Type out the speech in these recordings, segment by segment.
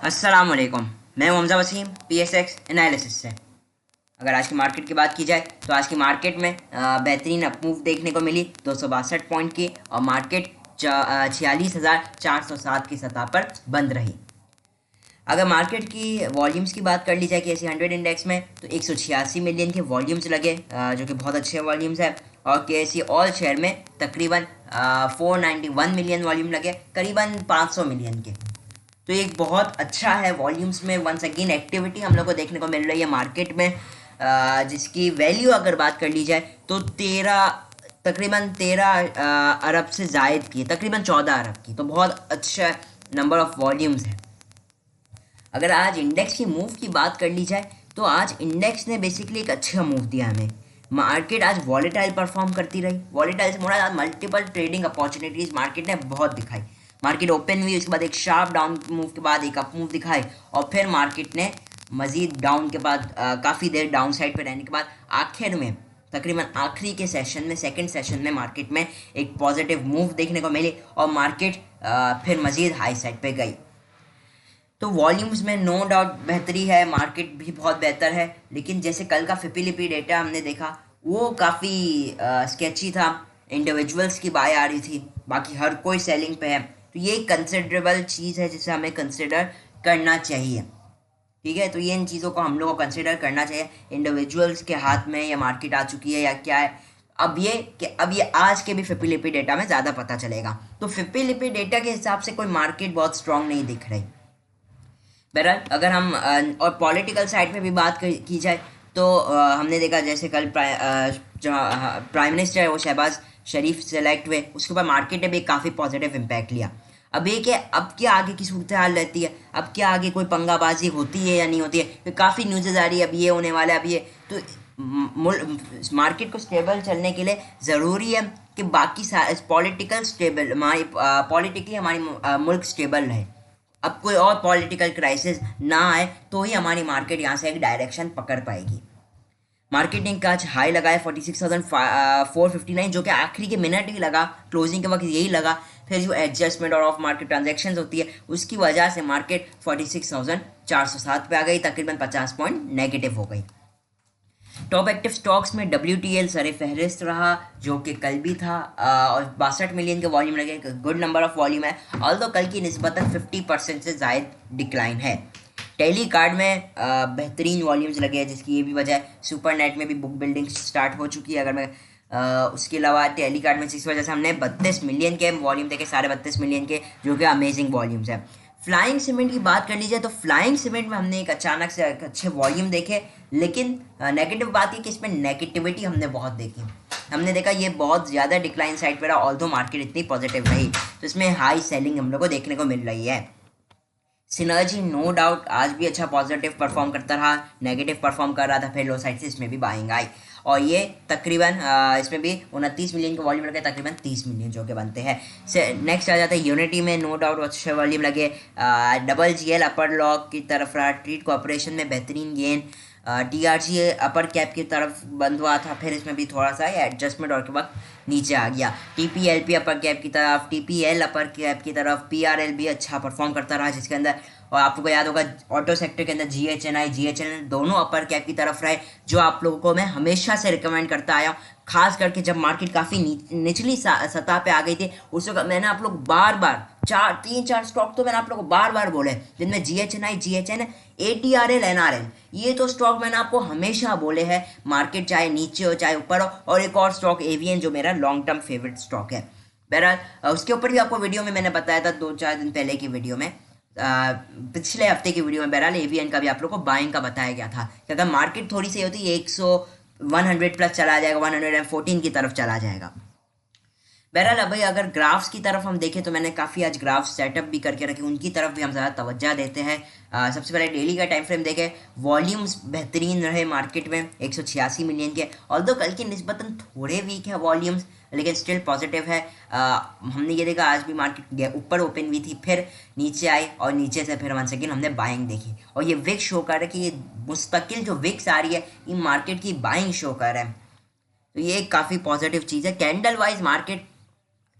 अस्सलाम वालेकुम। मैं हूं हमजा वसीम PSX एनालिसिस से। अगर आज की मार्केट की बात की जाए तो आज की मार्केट में बेहतरीन अपमूव देखने को मिली 262 पॉइंट की, और मार्केट 46,407 की सतह पर बंद रही। अगर मार्केट की वॉल्यूम्स की बात कर ली जाए KSE 100 इंडेक्स में तो 186 मिलियन के वॉल्यूम्स लगे, जो कि बहुत अच्छे वॉल्यूम्स है। और KSE ऑल शेयर में तकरीबन 491 मिलियन वॉल्यूम लगे, करीबन 500 मिलियन के। तो एक बहुत अच्छा है वॉल्यूम्स में। वंस अगेन एक्टिविटी हम लोग को देखने को मिल रही है मार्केट में, जिसकी वैल्यू अगर बात कर ली जाए तो तकरीबन 13 अरब से जायद की, तकरीबन 14 अरब की। तो बहुत अच्छा नंबर ऑफ वॉल्यूम्स है। अगर आज इंडेक्स की मूव की बात कर ली जाए तो आज इंडेक्स ने बेसिकली एक अच्छा मूव दिया हमें। मार्केट आज वॉलेटाइल परफॉर्म करती रही। वॉलेटाइल से मुराद आज मल्टीपल ट्रेडिंग अपॉर्चुनिटीज मार्केट ने बहुत दिखाई। मार्केट ओपन हुई, उसके बाद एक शार्प डाउन मूव के बाद एक अप मूव दिखाई, और फिर मार्केट ने मजीद डाउन के बाद काफ़ी देर डाउन साइड पर रहने के बाद आखिर में तकरीबन आखिरी के सेशन में, सेकंड सेशन में मार्केट में एक पॉजिटिव मूव देखने को मिली, और मार्केट फिर मजीद हाई साइड पे गई। तो वॉल्यूम्स में नो डाउट बेहतरी है, मार्केट भी बहुत बेहतर है। लेकिन जैसे कल का फिपिलिपी डेटा हमने देखा, वो काफ़ी स्केची था। इंडिविजुअल्स की बाय आ रही थी, बाकी हर कोई सेलिंग पे है। तो ये एक कंसिडरेबल चीज़ है जिसे हमें कंसिडर करना चाहिए। ठीक है, तो ये इन चीज़ों को हम लोग को कंसिडर करना चाहिए। इंडिविजुअल्स के हाथ में ये मार्केट आ चुकी है या क्या है, अब ये आज के भी फिपिलिपी डेटा में ज़्यादा पता चलेगा। तो फिपिलिपी डेटा के हिसाब से कोई मार्केट बहुत स्ट्रांग नहीं दिख रही। बहरहाल अगर हम और पॉलिटिकल साइड पे भी बात की जाए तो हमने देखा जैसे कल जो प्राइम मिनिस्टर है वो शहबाज शरीफ सेलेक्ट हुए, उसके बाद मार्केट ने भी काफ़ी पॉजिटिव इम्पैक्ट लिया। अब ये कि अब क्या आगे की सूरत हाल रहती है, अब क्या आगे कोई पंगाबाजी होती है या नहीं होती है, फिर काफ़ी न्यूज़ आ रही है अब ये होने वाला है अब ये। तो मार्केट को स्टेबल चलने के लिए ज़रूरी है कि बाकी पॉलिटिकल स्टेबल हमारी पॉलिटिकली हमारी मुल्क स्टेबल रहे। अब कोई और पॉलिटिकल क्राइसिस ना आए तो ही हमारी मार्केट यहाँ से एक डायरेक्शन पकड़ पाएगी। मार्केट ने आज हाई लगाया 46,459, जो कि आखिरी के मिनट ही लगा, क्लोजिंग के वक्त यही लगा। फिर जो एडजस्टमेंट और ऑफ मार्केट ट्रांजेक्शन होती है उसकी वजह से मार्केट 46,407 पे आ गई, तकरीबन 50 पॉइंट नेगेटिव हो गई। टॉप एक्टिव स्टॉक्स में WTL सरे फहरिस्त रहा, जो कि कल भी था, और 62 मिलियन के वॉल्यूम लगे, गुड नंबर ऑफ वॉल्यूम है। ऑल्दो कल की निस्बतन 50% से ज़ायद डिक्लाइन है। टेली कार्ड में बेहतरीन वॉल्यूम्स लगे हैं, जिसकी ये भी वजह है सुपर नेट में भी बुक बिल्डिंग स्टार्ट हो चुकी है। अगर मैं उसके अलावा टेली कार्ड में इस वजह से हमने 32 मिलियन के वॉल्यूम देखे, 32.5 मिलियन के, जो कि अमेजिंग वॉल्यूम्स है। फ्लाइंग सीमेंट की बात कर लीजिए तो फ्लाइंग सीमेंट में हमने एक अचानक से अच्छे वॉल्यूम देखे, लेकिन नेगेटिव बात है कि इसमें नेगेटिविटी हमने बहुत देखी। हमने देखा ये बहुत ज़्यादा डिक्लाइन साइड पर रहा, ऑल्दो मार्केट इतनी पॉजिटिव रही, तो इसमें हाई सेलिंग हम लोग को देखने को मिल रही है। सिनर्जी नो डाउट आज भी अच्छा पॉजिटिव परफॉर्म करता रहा, नेगेटिव परफॉर्म कर रहा था, फिर लो साइड से इसमें भी बाइंग आई, और ये तकरीबन इसमें भी 29 मिलियन के वॉल्यूम लगे, तकरीबन 30 मिलियन जो के बनते हैं। नेक्स्ट आ जाता है यूनिटी में, नो डाउट अच्छे वॉल्यूम लगे। WGL अपर लॉक की तरफ रहा, ट्रीट कॉर्पोरेशन में बेहतरीन गेन, TRG अपर कैप की तरफ बंद हुआ था, फिर इसमें भी थोड़ा सा एडजस्टमेंट और के वक्त नीचे आ गया। TPLP अपर कैप की तरफ, TPL अपर कैप की तरफ, PRL भी अच्छा परफॉर्म करता रहा, जिसके अंदर, और आप लोगों को याद होगा ऑटो सेक्टर के अंदर GHNI GHNL दोनों अपर कैप की तरफ रहे, जो आप लोगों को मैं हमेशा से रिकमेंड करता आया हूँ। खास करके जब मार्केट काफ़ी निचली सतह पे आ गई थी, उस वक्त मैंने आप लोग बार बार तीन चार स्टॉक तो मैंने आप लोग को बार बार बोले, जिनमें GHNI GHN ATRL NRL, ये तो स्टॉक मैंने आपको हमेशा बोले हैं, मार्केट चाहे नीचे हो चाहे ऊपर हो। और एक और स्टॉक एवियन, जो मेरा लॉन्ग टर्म फेवरेट स्टॉक है। बहरहाल उसके ऊपर भी आपको वीडियो में मैंने बताया था 2-4 दिन पहले की वीडियो में, पिछले हफ्ते की वीडियो में बहरहाल एवियन का भी आप लोग को बाइंग का बताया गया था कि अगर मार्केट थोड़ी सी होती है 100 प्लस चला जाएगा, 114 की तरफ चला जाएगा। बहरहाल अब भाई अगर ग्राफ्स की तरफ हम देखें तो मैंने काफ़ी आज ग्राफ सेटअप भी करके रखे, उनकी तरफ भी हम ज़्यादा तवज्जो देते हैं। सबसे पहले डेली का टाइम फ्रेम देखें, वॉल्यूम्स बेहतरीन रहे मार्केट में 186 मिलियन के, ऑल्दो कल की निस्बतन थोड़े वीक है वॉल्यूम्स, लेकिन स्टिल पॉजिटिव है। हमने ये देखा आज भी मार्केट ऊपर ओपन हुई थी, फिर नीचे आई, और नीचे से फिर वंस अगेन हमने बाइंग देखी, और ये विक शो कर रहा है कि ये मुस्तकिल जो विक्स आ रही है ये मार्केट की बाइंग शो कर रहा है। तो ये एक काफ़ी पॉजिटिव चीज़ है। कैंडल वाइज मार्केट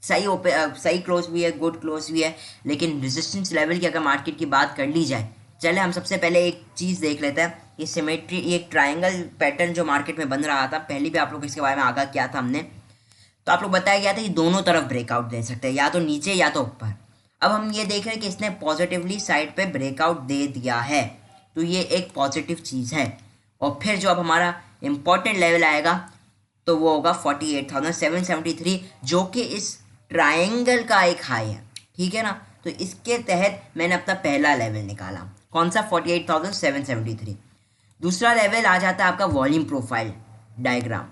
सही क्लोज भी है, गुड क्लोज भी है, लेकिन रेजिस्टेंस लेवल की अगर मार्केट की बात कर ली जाए, चले हम सबसे पहले एक चीज़ देख लेते हैं। ये सिमेट्री, ये ट्रायंगल पैटर्न जो मार्केट में बन रहा था, पहले भी आप लोग इसके बारे में आगाह किया था हमने, तो आप लोग बताया गया था कि दोनों तरफ ब्रेकआउट दे सकते हैं, या तो नीचे या तो ऊपर। अब हम ये देख रहे हैं कि इसने पॉजिटिवली साइड पे ब्रेकआउट दे दिया है, तो ये एक पॉजिटिव चीज़ है। और फिर जो अब हमारा इम्पॉर्टेंट लेवल आएगा तो वो होगा 48,773, जो कि इस ट्रायंगल का एक हाई है, ठीक है ना। तो इसके तहत मैंने अपना पहला लेवल निकाला, कौन सा, 48,773। दूसरा लेवल आ जाता है आपका वॉल्यूम प्रोफाइल डायग्राम।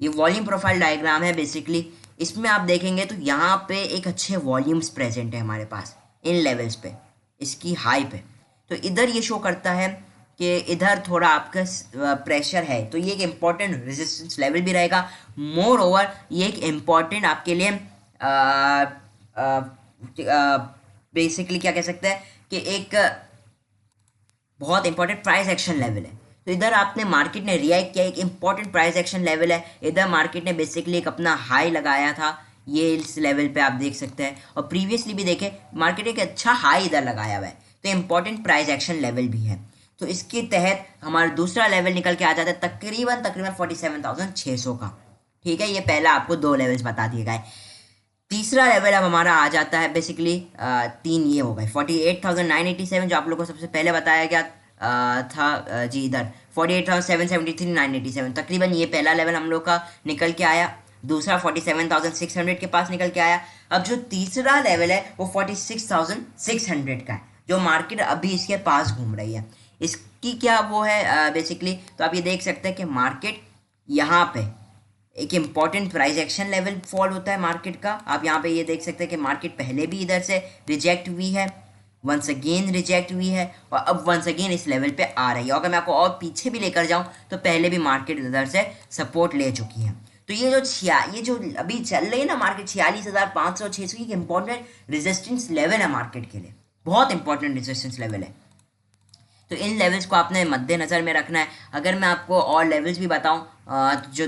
ये वॉल्यूम प्रोफाइल डायग्राम है बेसिकली। इसमें आप देखेंगे तो यहाँ पे एक अच्छे वॉल्यूम्स प्रेजेंट है हमारे पास इन लेवल्स पे, इसकी हाई पे। तो इधर ये शो करता है कि इधर थोड़ा आपका प्रेशर है, तो ये एक इम्पॉर्टेंट रेजिस्टेंस लेवल भी रहेगा। मोर ओवर ये एक इम्पॉर्टेंट आपके लिए बेसिकली क्या कह सकते हैं कि एक बहुत इंपॉर्टेंट प्राइस एक्शन लेवल है। तो इधर आपने मार्केट ने रिएक्ट किया, एक इंपॉर्टेंट प्राइस एक्शन लेवल है। इधर मार्केट ने बेसिकली एक अपना हाई लगाया था, ये इस लेवल पे आप देख सकते हैं, और प्रीवियसली भी देखें मार्केट एक अच्छा हाई इधर लगाया हुआ है, तो इंपॉर्टेंट प्राइस एक्शन लेवल भी है। तो इसके तहत हमारा दूसरा लेवल निकल के आ जाता है तकरीबन 47,600 का, ठीक है। ये पहला आपको दो लेवल्स बता दिए गए। तीसरा लेवल अब हमारा आ जाता है बेसिकली तीन, ये हो गए 48,987 जो आप लोगों को सबसे पहले बताया गया था जी, इधर 48,773 987, तकरीबन ये पहला लेवल हम लोग का निकल के आया। दूसरा 47,600 के पास निकल के आया। अब जो तीसरा लेवल है वो 46,600 का है, जो मार्केट अभी इसके पास घूम रही है। इसकी क्या वो है बेसिकली, तो आप ये देख सकते हैं कि मार्केट यहाँ पे एक important price action level fall होता है मार्केट का। आप यहाँ पे ये देख सकते हैं कि मार्केट पहले भी इधर से रिजेक्ट हुई है, वंस अगेन रिजेक्ट हुई है, और अब वंस अगेन इस लेवल पे आ रही है। और अगर मैं आपको और पीछे भी लेकर जाऊँ तो पहले भी मार्केट इधर से सपोर्ट ले चुकी है। तो ये जो अभी चल रही है ना मार्केट 46,500 600 की इंपॉर्टेंट रेजिस्टेंस लेवल है मार्केट के लिए, बहुत इंपॉर्टेंट रेजिस्टेंस लेवल है। तो इन लेवल्स को आपने मद्देनज़र में रखना है। अगर मैं आपको और लेवल्स भी बताऊं, जो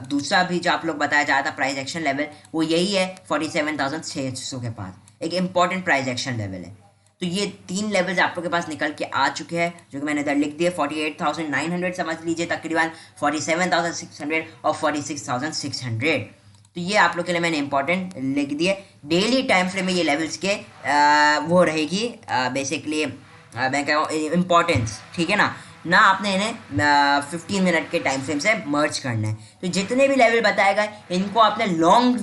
दूसरा भी जो आप लोग बताया जा रहा था प्राइस एक्शन लेवल, वो यही है 47,600 के पास, एक इम्पॉर्टेंट प्राइस एक्शन लेवल है। तो ये तीन लेवल्स आप लोग के पास निकल के आ चुके हैं, जो कि मैंने इधर लिख दिए। 48,900 समझ लीजिए, तकरीबन 47,600 और 46,600। तो ये आप लोग के लिए मैंने इंपॉर्टेंट लिख दिए। डेली टाइम फ्रेम में ये लेवल्स के वो रहेगी बेसिकली, मैं कह रहा हूँ इम्पॉर्टेंस, ठीक है ना आपने इन्हें 15 मिनट के टाइम फ्रेम से मर्ज करना है। तो जितने भी लेवल बताए गए इनको आपने लॉन्गर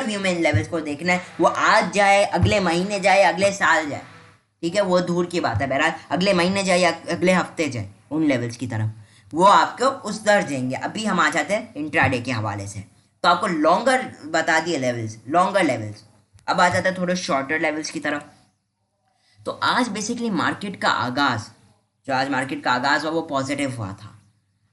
व्यू में इन लेवल्स को देखना है। वो आज जाए, अगले महीने जाए, अगले साल जाए, ठीक है, वो दूर की बात है। बहरहाल अगले महीने जाए या अगले हफ्ते जाए, उन लेवल्स की तरफ वो आपको उस दर देंगे। अभी हम आ जाते हैं इंट्राडे के हवाले से, तो आपको लॉन्गर बता दिए लेवल्स, लॉन्गर लेवल्स। अब आ जाता है थोड़े शॉर्टर लेवल्स की तरफ। तो आज बेसिकली मार्केट का आगाज़, जो आज मार्केट का आगाज़ हुआ वो पॉजिटिव हुआ था।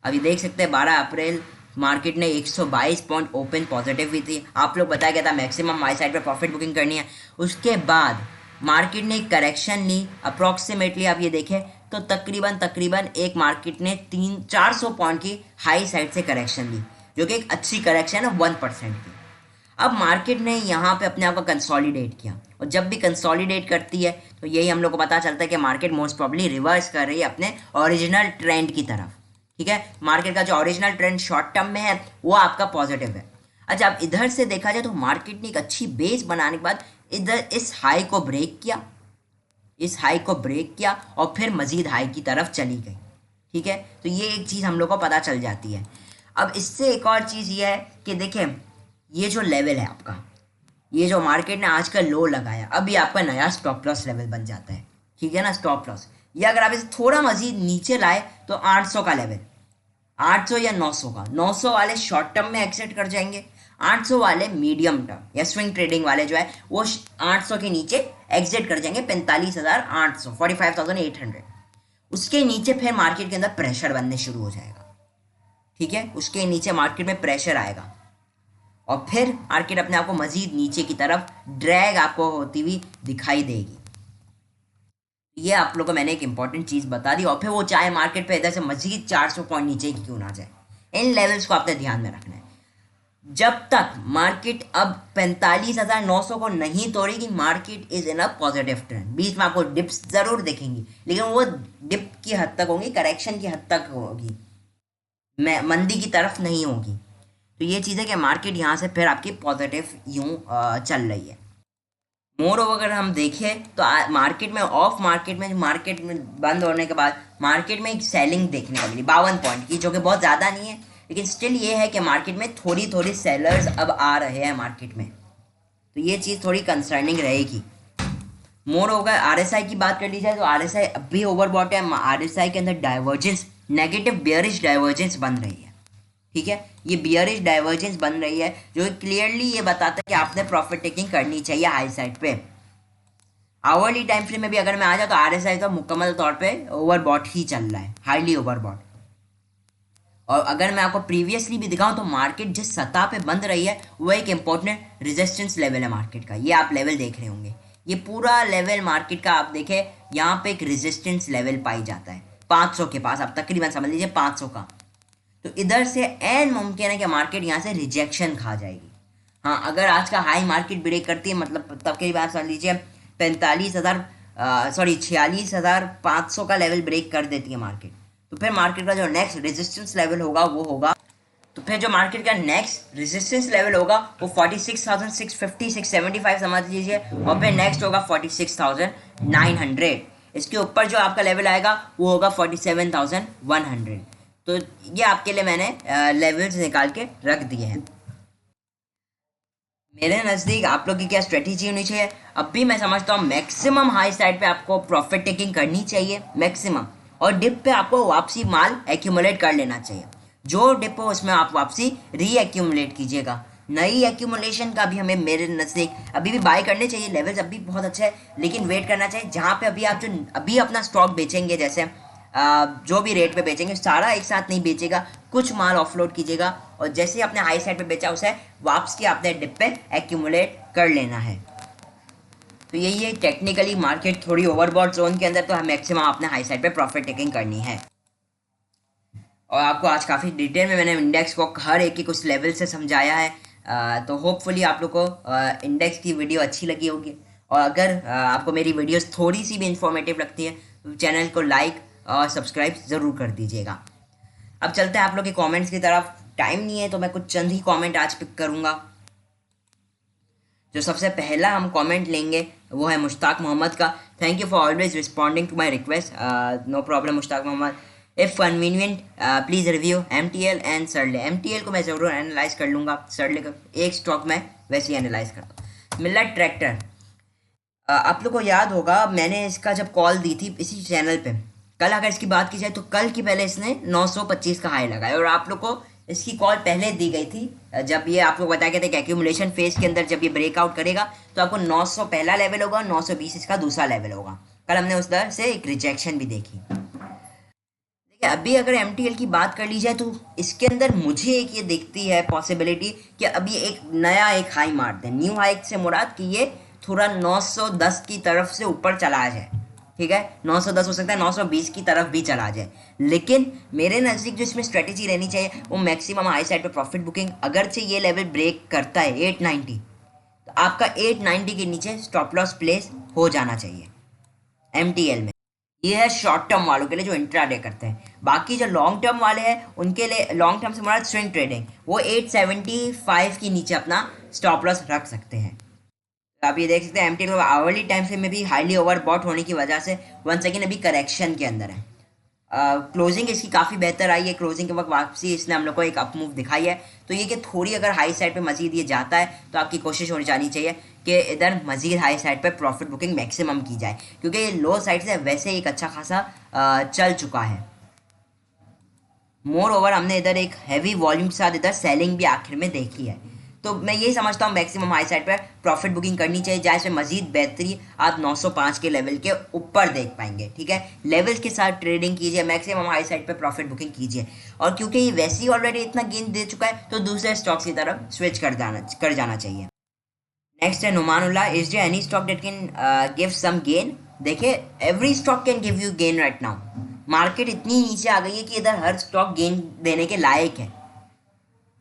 अभी देख सकते हैं 12 अप्रैल मार्केट ने 122 पॉइंट ओपन पॉजिटिव हुई थी। आप लोग बताया गया था मैक्सिमम माई साइड पे प्रॉफिट बुकिंग करनी है। उसके बाद मार्केट ने एक करेक्शन ली अप्रॉक्सीमेटली, आप ये देखें तो तकरीबन एक मार्केट ने 400 पॉइंट की हाई साइड से करेक्शन ली, जो कि एक अच्छी करेक्शन है 1% की। अब मार्केट ने यहाँ पे अपने आप को कंसोलिडेट किया, और जब भी कंसोलिडेट करती है तो यही हम लोग को पता चलता है कि मार्केट मोस्ट प्रॉब्ली रिवर्स कर रही है अपने ओरिजिनल ट्रेंड की तरफ, ठीक है। मार्केट का जो ओरिजिनल ट्रेंड शॉर्ट टर्म में है वो आपका पॉजिटिव है। अच्छा, अब इधर से देखा जाए तो मार्केट ने एक अच्छी बेस बनाने के बाद इधर इस हाई को ब्रेक किया, और फिर मजीद हाई की तरफ चली गई, ठीक है। तो ये एक चीज़ हम लोग को पता चल जाती है। अब इससे एक और चीज़ ये है कि देखें, ये जो लेवल है आपका, ये जो मार्केट ने आज का लो लगाया, अब ये आपका नया स्टॉप लॉस लेवल बन जाता है, ठीक है ना। स्टॉप लॉस ये अगर आप इसे थोड़ा मजीद नीचे लाए तो 800 का लेवल, 800 या 900 का, 900 वाले शॉर्ट टर्म में एक्सिट कर जाएंगे, 800 वाले मीडियम टर्म या स्विंग ट्रेडिंग वाले जो है वो 800 के नीचे एग्जिट कर जाएंगे 45,800, 45,800। उसके नीचे फिर मार्केट के अंदर प्रेशर बनने शुरू हो जाएगा, ठीक है। उसके नीचे मार्केट में प्रेशर आएगा, और फिर मार्केट अपने आप को मजीद नीचे की तरफ ड्रैग आपको होती हुई दिखाई देगी। ये आप लोगों को मैंने एक इंपॉर्टेंट चीज़ बता दी, और फिर वो चाहे मार्केट पे इधर से मजीद 400 पॉइंट नीचे की क्यों ना जाए, इन लेवल्स को आपने ध्यान में रखना है। जब तक मार्केट अब 45,900 को नहीं तोड़ेगी, market is in a positive trend. बीच में आपको डिप्स जरूर दिखेंगी, लेकिन वो डिप की हद तक होंगी, करेक्शन की हद तक होगी, मंदी की तरफ नहीं होगी। तो ये चीज़ है कि मार्केट यहाँ से फिर आपकी पॉजिटिव यूँ चल रही है। मोर ओवर अगर हम देखें तो मार्केट में, ऑफ मार्केट में बंद होने के बाद मार्केट में एक सेलिंग देखने को मिली 52 पॉइंट की, जो कि बहुत ज़्यादा नहीं है, लेकिन स्टिल ये है कि मार्केट में थोड़ी थोड़ी सेलर्स अब आ रहे हैं मार्केट में, तो ये चीज़ थोड़ी कंसर्निंग रहेगी। मोर ओवर आरएसआई की बात कर ली जाए तो आरएसआई अब भी ओवरबॉट है। आरएसआई के अंदर डाइवर्जेंस, नेगेटिव बियरिश डाइवर्जेंस बन रही है, ठीक है। ये बियरिश डाइवर्जेंस बन रही है जो क्लियरली ये बताता है कि आपने प्रॉफिट टेकिंग करनी चाहिए हाई साइड पे। आवरली टाइम फ्रेम में भी अगर मैं आ जाऊँ तो आरएसआई का मुकम्मल तौर पे ओवरबॉट ही चल रहा है, हाईली ओवरबॉट। और अगर मैं आपको प्रीवियसली भी दिखाऊं तो मार्केट जिस सतह पे बंद रही है वो एक इंपॉर्टेंट रेजिस्टेंस लेवल है मार्केट का। ये आप लेवल देख रहे होंगे, ये पूरा लेवल मार्केट का आप देखें, यहाँ पे एक रेजिस्टेंस लेवल पाई जाता है 500 के पास, आप तकरीबन समझ लीजिए 500 का। तो इधर से एन मुमकिन है कि मार्केट यहाँ से रिजेक्शन खा जाएगी। हाँ, अगर आज का हाई मार्केट ब्रेक करती है, मतलब तब की बात समझ लीजिए 46,500 का लेवल ब्रेक कर देती है मार्केट, तो फिर मार्केट का जो नेक्स्ट रेजिस्टेंस लेवल होगा वो होगा, तो फिर जो मार्केट का नेक्स्ट रेजिस्टेंस लेवल होगा वो 46,650 675 समझ लीजिए, और फिर नेक्स्ट होगा 46,900। इसके ऊपर जो आपका लेवल आएगा वो होगा 47,100। तो ये आपके लिए मैंने लेवल्स निकाल के रख दिए हैं। मेरे नज़दीक आप लोग की क्या स्ट्रेटेजी होनी चाहिए, अब भी मैं समझता हूँ मैक्सिमम हाई साइड पे आपको प्रॉफिट टेकिंग करनी चाहिए मैक्सिमम, और डिप पे आपको वापसी माल एक्यूमुलेट कर लेना चाहिए। जो डिप हो उसमें आप वापसी री एक्यूमुलेट कीजिएगा। नई एक्यूमुलेशन का भी हमें मेरे नज़दीक अभी भी बाय करने चाहिए, लेवल्स अभी बहुत अच्छे हैं, लेकिन वेट करना चाहिए। जहाँ पे अभी आप जो अभी अपना स्टॉक बेचेंगे, जैसे जो भी रेट पे बेचेंगे सारा एक साथ नहीं बेचेगा, कुछ माल ऑफलोड कीजिएगा, और जैसे ही आपने हाई साइड पे बेचा उसे वापस की आपने डिप पे एक्यूमुलेट कर लेना है। तो यही है टेक्निकली, मार्केट थोड़ी ओवरबॉट जोन के अंदर, तो हम मैक्सिमम अपने हाई साइड पे प्रॉफिट टेकिंग करनी है। और आपको आज काफ़ी डिटेल में मैंने इंडेक्स को हर एक उस लेवल से समझाया है। तो होपफुली आप लोग को इंडेक्स की वीडियो अच्छी लगी होगी, और अगर आपको मेरी वीडियोस थोड़ी सी भी इंफॉर्मेटिव लगती है तो चैनल को लाइक और सब्सक्राइब ज़रूर कर दीजिएगा। अब चलते हैं आप लोग के कमेंट्स की तरफ। टाइम नहीं है तो मैं कुछ चंद ही कमेंट आज पिक करूँगा। जो सबसे पहला हम कमेंट लेंगे वो है मुश्ताक मोहम्मद का। Thank you for always responding to my request. No problem Mushtaq Mohammad. If convenient please review MTL and सरले। MTL को मैं ज़रूर एनालाइज कर लूँगा, सरले का एक स्टॉक मैं वैसे ही एनालाइज करता हूँ। मिलट ट्रैक्टर, आप लोग को याद होगा मैंने इसका जब कॉल दी थी इसी चैनल पे कल, अगर इसकी बात की जाए तो कल की पहले इसने 925 का हाई लगाया, और आप लोग को इसकी कॉल पहले दी गई थी जब ये आप लोग बताया गया था कि एक्यूमुलेशन फेज के अंदर जब ये ब्रेकआउट करेगा तो आपको 900 पहला लेवल होगा, 920 इसका दूसरा लेवल होगा। कल हमने उस दर से एक रिजेक्शन भी देखी। देखिए अभी अगर MTL की बात कर ली जाए तो इसके अंदर मुझे एक ये दिखती है पॉसिबिलिटी कि अभी एक नया एक हाई मार दे। न्यू हाई से मुराद कि ये थोड़ा 910 की तरफ से ऊपर चला जाए, ठीक है, 910 हो सकता है 920 की तरफ भी चला जाए, लेकिन मेरे नज़दीक जो इसमें स्ट्रेटेजी रहनी चाहिए वो मैक्सिमम हाई साइड पे प्रॉफिट बुकिंग। अगरचे ये लेवल ब्रेक करता है 890, तो आपका 890 के नीचे स्टॉप लॉस प्लेस हो जाना चाहिए MTL में। ये है शॉर्ट टर्म वालों के लिए जो इंट्राडे करते हैं। बाकी जो लॉन्ग टर्म वाले हैं उनके लिए लॉन्ग टर्म से मुराद स्विंग ट्रेडिंग, वो 875 के नीचे अपना स्टॉप लॉस रख सकते हैं। आप ये देख सकते हैं MTL आवरली टाइम फ्रेम में भी हाईली ओवरबॉट होने की वजह से वंस अगेन अभी करेक्शन के अंदर है। क्लोजिंग इसकी काफ़ी बेहतर आई है, क्लोजिंग के वक्त वापसी इसने हम लोग को एक अप मूव दिखाई है। तो ये कि थोड़ी अगर हाई साइड पे मजीद ये जाता है तो आपकी कोशिश होनी जानी चाहिए कि इधर मजीद हाई साइड पे प्रॉफिट बुकिंग मैक्सिमम की जाए, क्योंकि ये लो साइड से वैसे एक अच्छा खासा चल चुका है। मोर ओवर हमने इधर एक हैवी वॉल्यूम के साथ इधर सेलिंग भी आखिर में देखी है। तो मैं यही समझता हूँ मैक्सिमम हाई साइड पर प्रॉफिट बुकिंग करनी चाहिए, जहाँ से मजीद बेहतरी आप 905 के लेवल के ऊपर देख पाएंगे, ठीक है। लेवल्स के साथ ट्रेडिंग कीजिए, मैक्सिमम हाई साइड पर प्रॉफिट बुकिंग कीजिए, और क्योंकि ये वैसे ही ऑलरेडी इतना गेन दे चुका है तो दूसरे स्टॉक्स की तरफ स्विच कर जाना चाहिए। नेक्स्ट है Numanullah, is there any stock that can give some gain. देखिए every stock can give you gain right now. Market इतनी नीचे आ गई है कि इधर हर स्टॉक गेन देने के लायक है।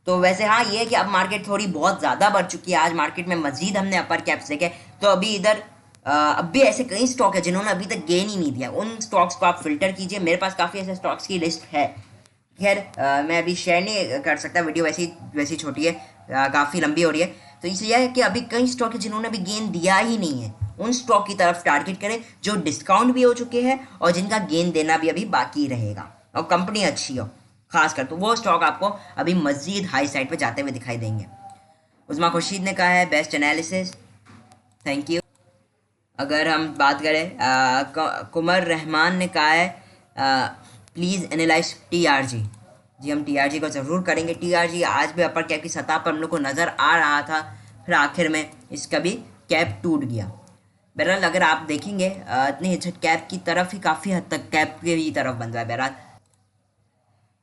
तो वैसे हाँ, ये है कि अब मार्केट थोड़ी बहुत ज़्यादा बढ़ चुकी है। आज मार्केट में मजीद हमने अपर कैप्स देखे, तो अभी इधर अब भी ऐसे कई स्टॉक है जिन्होंने अभी तक गेन ही नहीं दिया। उन स्टॉक्स को आप फिल्टर कीजिए। मेरे पास काफ़ी ऐसे स्टॉक्स की लिस्ट है। खैर मैं अभी शेयर नहीं कर सकता, वीडियो वैसी वैसी छोटी है, काफ़ी लंबी हो रही है। तो इसलिए है कि अभी कई स्टॉक है जिन्होंने अभी गेन दिया ही नहीं है। उन स्टॉक की तरफ टारगेट करें जो डिस्काउंट भी हो चुके हैं और जिनका गेन देना भी अभी बाकी रहेगा, और कंपनी अच्छी हो खासकर, तो वो स्टॉक आपको अभी मजीद हाई साइड पे जाते हुए दिखाई देंगे। उस्मा खुर्शीद ने कहा है बेस्ट एनालिसिस, थैंक यू। अगर हम बात करें कुमर रहमान ने कहा है प्लीज़ एनालाइज टीआरजी। जी हम टीआरजी को ज़रूर करेंगे। टीआरजी आज भी अपर कैप की सतह पर हम लोग को नज़र आ रहा था, फिर आखिर में इसका भी कैप टूट गया। बहरहाल अगर आप देखेंगे इतनी हिचट कैप की तरफ ही काफ़ी हद तक कैप की तरफ बन रहा है। बहरहाल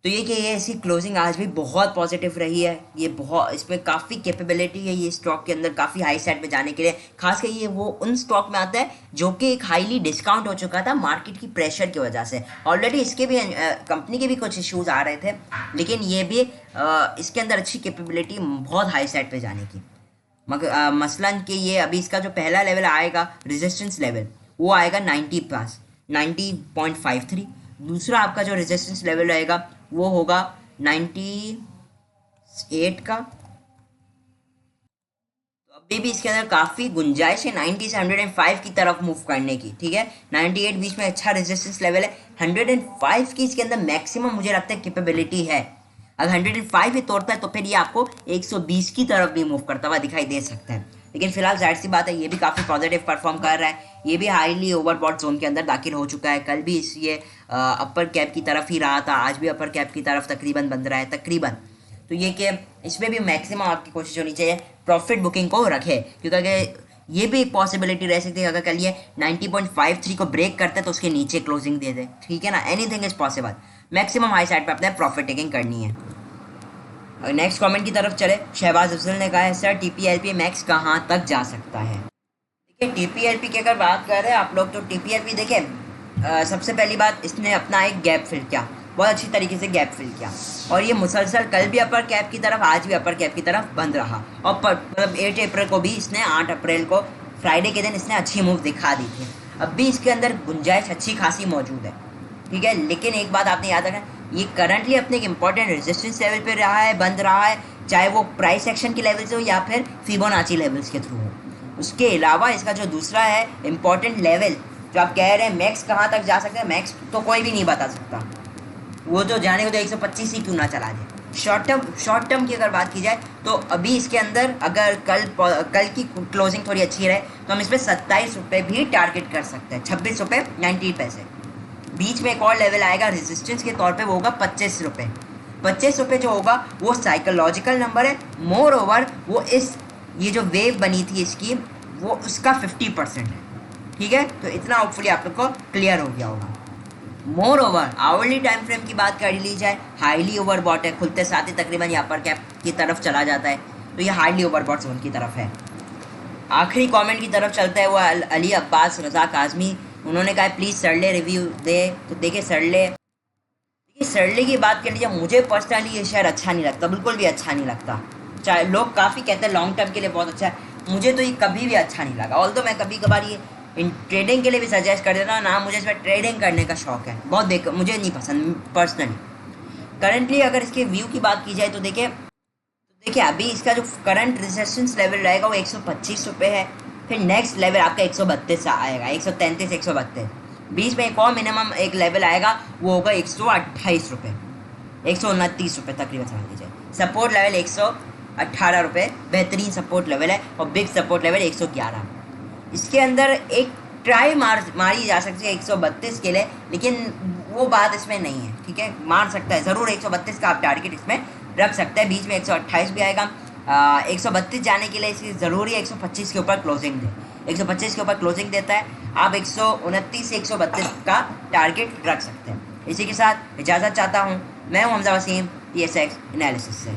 तो ये कि ये ऐसी क्लोजिंग आज भी बहुत पॉजिटिव रही है। ये बहुत, इसमें काफ़ी कैपेबिलिटी है ये स्टॉक के अंदर काफ़ी हाई साइड पे जाने के लिए। खासकर ये वो उन स्टॉक में आता है जो कि एक हाईली डिस्काउंट हो चुका था मार्केट की प्रेशर की वजह से। ऑलरेडी इसके भी कंपनी के भी कुछ इश्यूज आ रहे थे, लेकिन ये भी इसके अंदर अच्छी कैपेबिलिटी बहुत हाई साइड पर जाने की। मगर मसलन कि ये अभी इसका जो पहला लेवल आएगा रेजिस्टेंस लेवल, वो आएगा 90 प्लस 90.53। दूसरा आपका जो रेजिस्टेंस लेवल रहेगा वो होगा 98 का। तो अभी भी इसके अंदर काफ़ी गुंजाइश है 90 से 105 की तरफ मूव करने की। ठीक है, 98 बीच में अच्छा रेजिस्टेंस लेवल है। 105 की इसके अंदर मैक्सिमम मुझे लगता है कैपेबिलिटी है। अगर 105 ही तोड़ता है तो फिर ये आपको 120 की तरफ भी मूव करता हुआ दिखाई दे सकता है। लेकिन फिलहाल जाहिर सी बात है ये भी काफ़ी पॉजिटिव परफॉर्म कर रहा है। ये भी हाईली ओवरबॉट जोन के अंदर दाखिल हो चुका है। कल भी इस ये अपर कैप की तरफ ही रहा था, आज भी अपर कैप की तरफ तकरीबन बन रहा है तकरीबन। तो ये कि इसमें भी मैक्सिमम आपकी कोशिश होनी चाहिए प्रॉफिट बुकिंग को रखे, क्योंकि अगर ये भी एक पॉसिबिलिटी रह सकती है अगर कल ये 90.53 को ब्रेक करते तो उसके नीचे क्लोजिंग दे दे। ठीक है ना, anything is possible. Maximum high side पे अपने प्रॉफिट टेकिंग करनी है। नेक्स्ट कमेंट की तरफ चले। शहबाज अफजल ने कहा है सर टीपीएलपी मैक्स कहाँ तक जा सकता है। देखिए टीपीएलपी की अगर बात कर रहे हैं आप लोग, तो टीपीएलपी देखें, सबसे पहली बात इसने अपना एक गैप फिल किया, बहुत अच्छी तरीके से गैप फिल किया, और ये मुसलसल कल भी अपर कैप की तरफ, आज भी अपर कैप की तरफ बंद रहा। और मतलब 8 अप्रैल को भी इसने, 8 अप्रैल को फ्राइडे के दिन इसने अच्छी मूव दिखा दी थी। अब भी इसके अंदर गुंजाइश अच्छी खासी मौजूद है। ठीक है, लेकिन एक बात आपने याद रखना, ये करंटली अपने एक इंपॉर्टेंट रेजिस्टेंस लेवल पे रहा है, बंद रहा है, चाहे वो प्राइस एक्शन के लेवल से हो या फिर फिबोनाची लेवल्स के थ्रू हो। उसके अलावा इसका जो दूसरा है इंपॉर्टेंट लेवल, जो आप कह रहे हैं मैक्स कहाँ तक जा सकता है, मैक्स तो कोई भी नहीं बता सकता। वो जो जाने को तो 125 ही क्यों ना चला जाए। शॉर्ट टर्म की अगर बात की जाए तो अभी इसके अंदर अगर कल की क्लोजिंग थोड़ी अच्छी रहे तो हम इस पर 27 रुपये भी टारगेट कर सकते हैं। 26 रुपये 90 पैसे। बीच में एक और लेवल आएगा रेजिस्टेंस के तौर पे, वो होगा 25 रुपये। 25 रुपये जो होगा वो साइकोलॉजिकल नंबर है। मोर ओवर वो ये जो वेव बनी थी इसकी, वो उसका 50% है। ठीक है, तो इतना होपफुली आप लोग को क्लियर हो गया होगा। More over hourly time frame की बात कर ली जाए, हाईली ओवरबॉट है, खुलते साथ ही तकरीबन यहाँ पर कैप की तरफ चला जाता है, तो ये हाईली ओवरबॉट जोन की तरफ है। आखिरी कमेंट की तरफ चलता है, वो अली अब्बास रज़ा काज़मी, उन्होंने कहा प्लीज़ सरले रिव्यू दे। तो देखिए सरले की बात कर लीजिए, मुझे पर्सनली ये शेयर अच्छा नहीं लगता, बिल्कुल भी अच्छा नहीं लगता। चाहे लोग काफ़ी कहते हैं लॉन्ग टर्म के लिए बहुत अच्छा है, मुझे तो ये कभी भी अच्छा नहीं लगा। ऑल्दो मैं कभी कभार ये इन ट्रेडिंग के लिए भी सजेस्ट कर देता हूँ ना, मुझे इसमें ट्रेडिंग करने का शौक है बहुत, मुझे नहीं पसंद पर्सनली। करंटली अगर इसके व्यू की बात की जाए तो देखिए अभी इसका जो करंट रेजिस्टेंस लेवल रहेगा वो 125 रुपये है। फिर नेक्स्ट लेवल आपका 132 आएगा, 133 132। बीच में एक और मिनिमम एक लेवल आएगा, वो होगा 128 रुपये, 129 रुपये तकरीबन समझ लीजिए। सपोर्ट लेवल 118 रुपये बेहतरीन सपोर्ट लेवल है, और बिग सपोर्ट लेवल 111। इसके अंदर एक ट्राई मारी जा सकती है 132 के लिए, लेकिन वो बात इसमें नहीं है। ठीक है, मार सकता है ज़रूर 132 का आप टारगेट इसमें रख सकते हैं। बीच में 128 भी आएगा। 132 जाने के लिए इसकी ज़रूरी है 125 के ऊपर क्लोजिंग दे। 125 के ऊपर क्लोजिंग देता है, आप 129 से 132 का टारगेट रख सकते हैं। इसी के साथ इजाज़त चाहता हूँ। मैं हूँ हमजा वसीम, TSX एनालिसिस से।